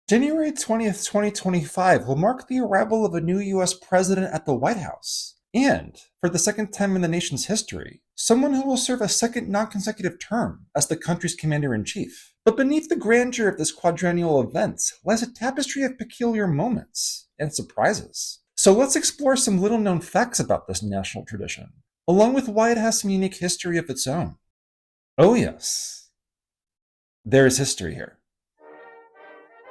January 20th, 2025 will mark the arrival of a new US president at the White House. And, for the second time in the nation's history, someone who will serve a second non-consecutive term as the country's commander-in-chief. But beneath the grandeur of this quadriennial event lies a tapestry of peculiar moments and surprises. So let's explore some little-known facts about this national tradition, along with why it has some unique history of its own. Oh yes, there is history here.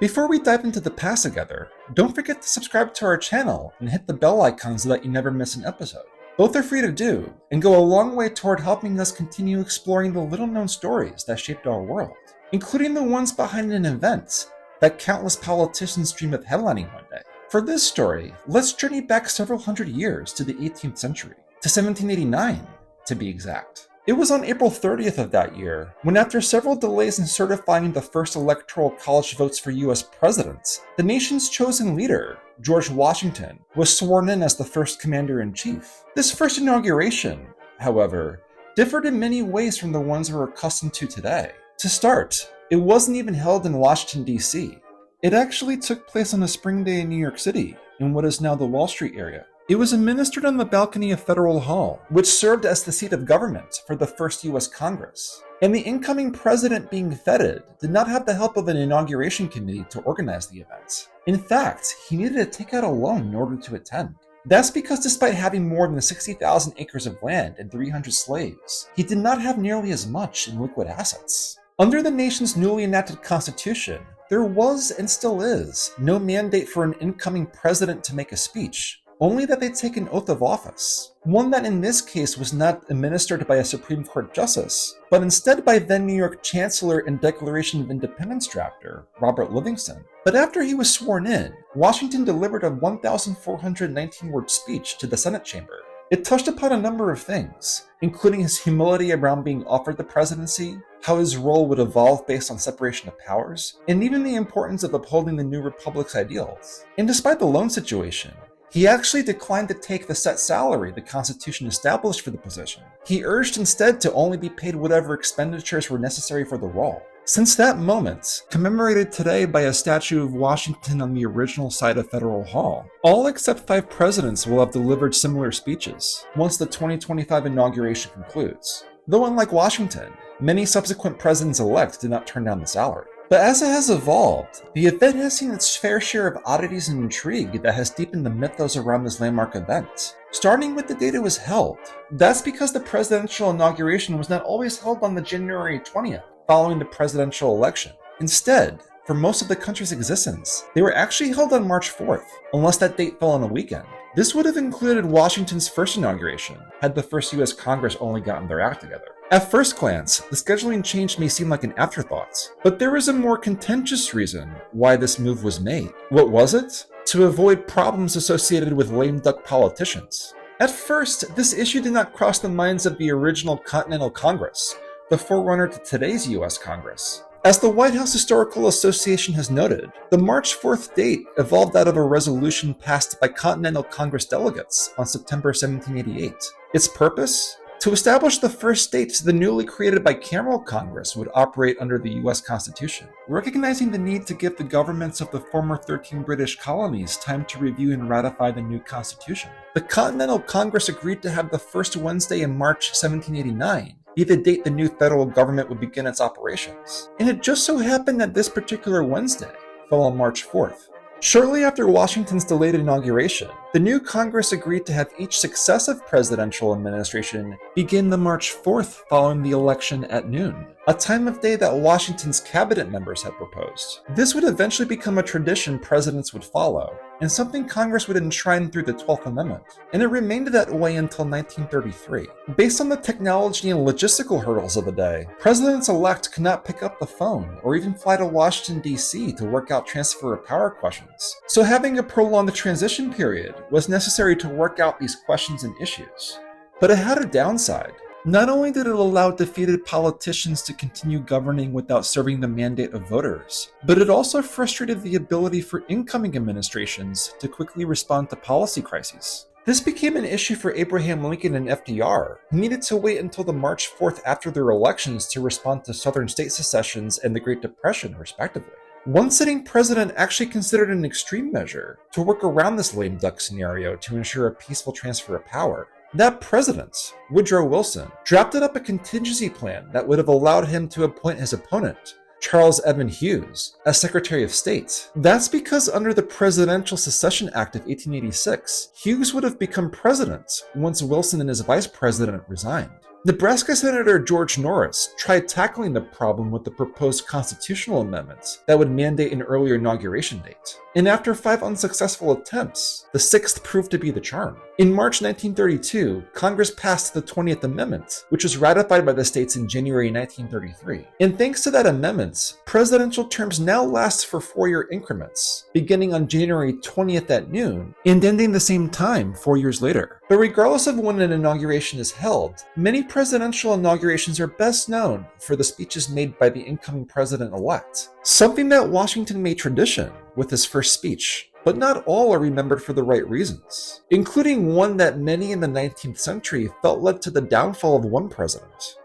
Before we dive into the past together, don't forget to subscribe to our channel and hit the bell icon so that you never miss an episode. Both are free to do, and go a long way toward helping us continue exploring the little-known stories that shaped our world, including the ones behind an event that countless politicians dream of headlining one day. For this story, let's journey back several hundred years to the 18th century, to 1789 to be exact. It was on April 30th of that year, when after several delays in certifying the first electoral college votes for US presidents, the nation's chosen leader, George Washington, was sworn in as the first commander-in-chief. This first inauguration, however, differed in many ways from the ones we're accustomed to today. To start, it wasn't even held in Washington, D.C. It actually took place on a spring day in New York City, in what is now the Wall Street area. It was administered on the balcony of Federal Hall, which served as the seat of government for the first US Congress. And the incoming president being feted did not have the help of an inauguration committee to organize the event. In fact, he needed to take out a loan in order to attend. That's because despite having more than 60,000 acres of land and 300 slaves, he did not have nearly as much in liquid assets. Under the nation's newly enacted constitution, there was, and still is, no mandate for an incoming president to make a speech, only that they take an oath of office, one that in this case was not administered by a Supreme Court justice, but instead by then New York Chancellor and Declaration of Independence drafter, Robert Livingston. But after he was sworn in, Washington delivered a 1,419-word speech to the Senate chamber. It touched upon a number of things, including his humility around being offered the presidency, how his role would evolve based on separation of powers, and even the importance of upholding the new republic's ideals. And despite the loan situation, he actually declined to take the set salary the Constitution established for the position. He urged instead to only be paid whatever expenditures were necessary for the role. Since that moment, commemorated today by a statue of Washington on the original site of Federal Hall, all except 5 presidents will have delivered similar speeches once the 2025 inauguration concludes. Though unlike Washington, many subsequent presidents-elect did not turn down the salary. But as it has evolved, the event has seen its fair share of oddities and intrigue that has deepened the mythos around this landmark event. Starting with the date it was held. That's because the presidential inauguration was not always held on the January 20th, following the presidential election. Instead, for most of the country's existence, they were actually held on March 4th, unless that date fell on a weekend. This would have included Washington's first inauguration, had the first US Congress only gotten their act together. At first glance, the scheduling change may seem like an afterthought, but there is a more contentious reason why this move was made. What was it? To avoid problems associated with lame duck politicians. At first, this issue did not cross the minds of the original Continental Congress, the forerunner to today's US Congress. As the White House Historical Association has noted, the March 4th date evolved out of a resolution passed by Continental Congress delegates on September 1788. Its purpose? To establish the first date the newly created bicameral Congress would operate under the US Constitution, recognizing the need to give the governments of the former 13 British colonies time to review and ratify the new Constitution. The Continental Congress agreed to have the first Wednesday in March 1789 be the date the new federal government would begin its operations. And it just so happened that this particular Wednesday fell on March 4th. Shortly after Washington's delayed inauguration, the new Congress agreed to have each successive presidential administration begin the March 4th following the election at noon, a time of day that Washington's cabinet members had proposed. This would eventually become a tradition presidents would follow, and something Congress would enshrine through the 12th Amendment, and it remained that way until 1933. Based on the technology and logistical hurdles of the day, presidents-elect could not pick up the phone or even fly to Washington, D.C. to work out transfer of power questions, so having a prolonged transition period was necessary to work out these questions and issues. But it had a downside. Not only did it allow defeated politicians to continue governing without serving the mandate of voters, but it also frustrated the ability for incoming administrations to quickly respond to policy crises. This became an issue for Abraham Lincoln and FDR, who needed to wait until the March 4th after their elections to respond to Southern state secessions and the Great Depression, respectively. One sitting president actually considered an extreme measure to work around this lame duck scenario to ensure a peaceful transfer of power. That president, Woodrow Wilson, drafted up a contingency plan that would have allowed him to appoint his opponent, Charles Edmund Hughes, as Secretary of State. That's because under the Presidential Succession Act of 1886, Hughes would have become president once Wilson and his vice president resigned. Nebraska Senator George Norris tried tackling the problem with the proposed constitutional amendments that would mandate an earlier inauguration date. And after 5 unsuccessful attempts, the 6th proved to be the charm. In March 1932, Congress passed the 20th Amendment, which was ratified by the states in January 1933. And thanks to that amendment, presidential terms now last for 4-year increments, beginning on January 20th at noon and ending the same time 4 years later. But regardless of when an inauguration is held, many presidential inaugurations are best known for the speeches made by the incoming president-elect, something that Washington made tradition with his first speech. But not all are remembered for the right reasons, including one that many in the 19th century felt led to the downfall of one president.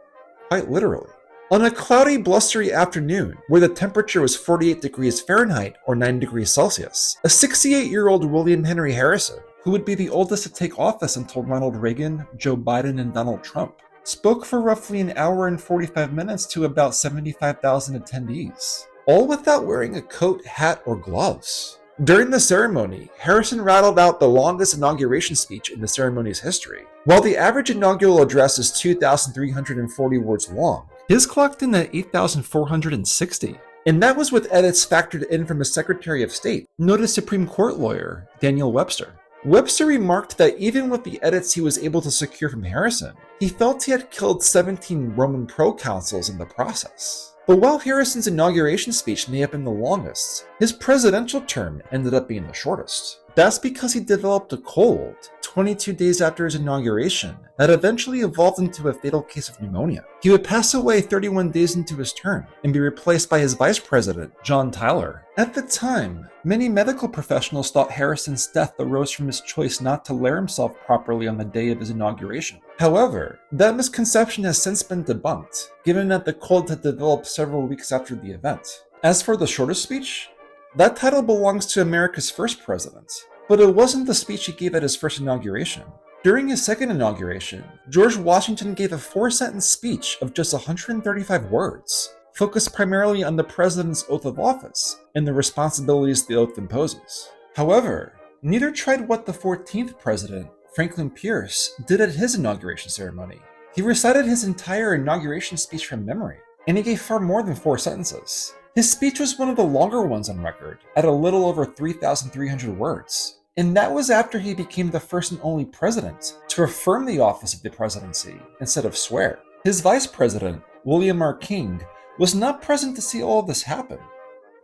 Quite literally. On a cloudy, blustery afternoon, where the temperature was 48 degrees Fahrenheit or 9 degrees Celsius, a 68-year-old William Henry Harrison, who would be the oldest to take office until Ronald Reagan, Joe Biden, and Donald Trump, spoke for roughly an hour and 45 minutes to about 75,000 attendees, all without wearing a coat, hat, or gloves. During the ceremony, Harrison rattled out the longest inauguration speech in the ceremony's history. While the average inaugural address is 2,340 words long, his clocked in at 8,460. And that was with edits factored in from his Secretary of State, noted Supreme Court lawyer Daniel Webster. Webster remarked that even with the edits he was able to secure from Harrison, he felt he had killed 17 Roman proconsuls in the process. But while Harrison's inauguration speech may have been the longest, his presidential term ended up being the shortest. That's because he developed a cold 22 days after his inauguration that eventually evolved into a fatal case of pneumonia. He would pass away 31 days into his term and be replaced by his vice president, John Tyler. At the time, many medical professionals thought Harrison's death arose from his choice not to lair himself properly on the day of his inauguration. However, that misconception has since been debunked, given that the cold had developed several weeks after the event. As for the shortest speech, that title belongs to America's first president, but it wasn't the speech he gave at his first inauguration. During his second inauguration, George Washington gave a 4-sentence speech of just 135 words, focused primarily on the president's oath of office and the responsibilities the oath imposes. However, neither tried what the 14th president, Franklin Pierce, did at his inauguration ceremony. He recited his entire inauguration speech from memory, and he gave far more than 4 sentences. His speech was one of the longer ones on record, at a little over 3,300 words. And that was after he became the first and only president to affirm the office of the presidency instead of swear. His vice president, William R. King, was not present to see all of this happen.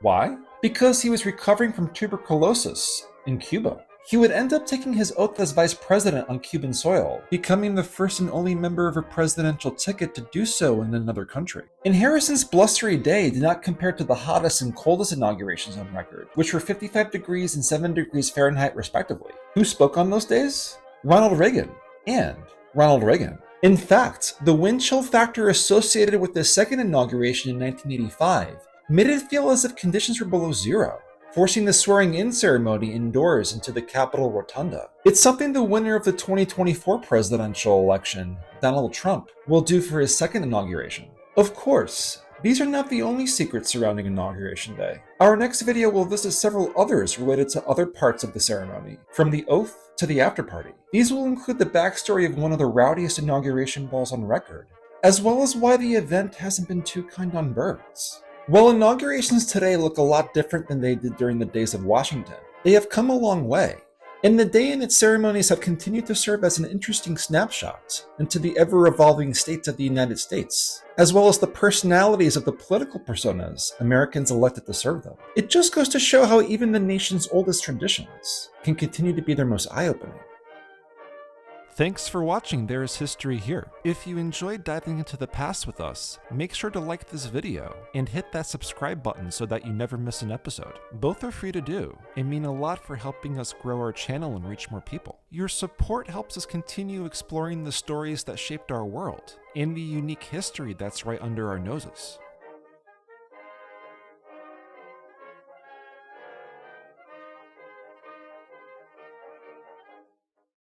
Why? Because he was recovering from tuberculosis in Cuba. He would end up taking his oath as vice president on Cuban soil, becoming the first and only member of a presidential ticket to do so in another country. And Harrison's blustery day did not compare to the hottest and coldest inaugurations on record, which were 55 degrees and 7 degrees Fahrenheit respectively. Who spoke on those days? Ronald Reagan. And Ronald Reagan. In fact, the wind chill factor associated with the second inauguration in 1985 made it feel as if conditions were below zero, forcing the swearing-in ceremony indoors into the Capitol Rotunda. It's something the winner of the 2024 presidential election, Donald Trump, will do for his second inauguration. Of course, these are not the only secrets surrounding Inauguration Day. Our next video will visit several others related to other parts of the ceremony, from the oath to the after-party. These will include the backstory of one of the rowdiest inauguration balls on record, as well as why the event hasn't been too kind on birds. While inaugurations today look a lot different than they did during the days of Washington, they have come a long way, and the day and its ceremonies have continued to serve as an interesting snapshot into the ever-evolving states of the United States, as well as the personalities of the political personas Americans elected to serve them. It just goes to show how even the nation's oldest traditions can continue to be their most eye-opening. Thanks for watching There Is History Here. If you enjoyed diving into the past with us, make sure to like this video and hit that subscribe button so that you never miss an episode. Both are free to do and mean a lot for helping us grow our channel and reach more people. Your support helps us continue exploring the stories that shaped our world and the unique history that's right under our noses.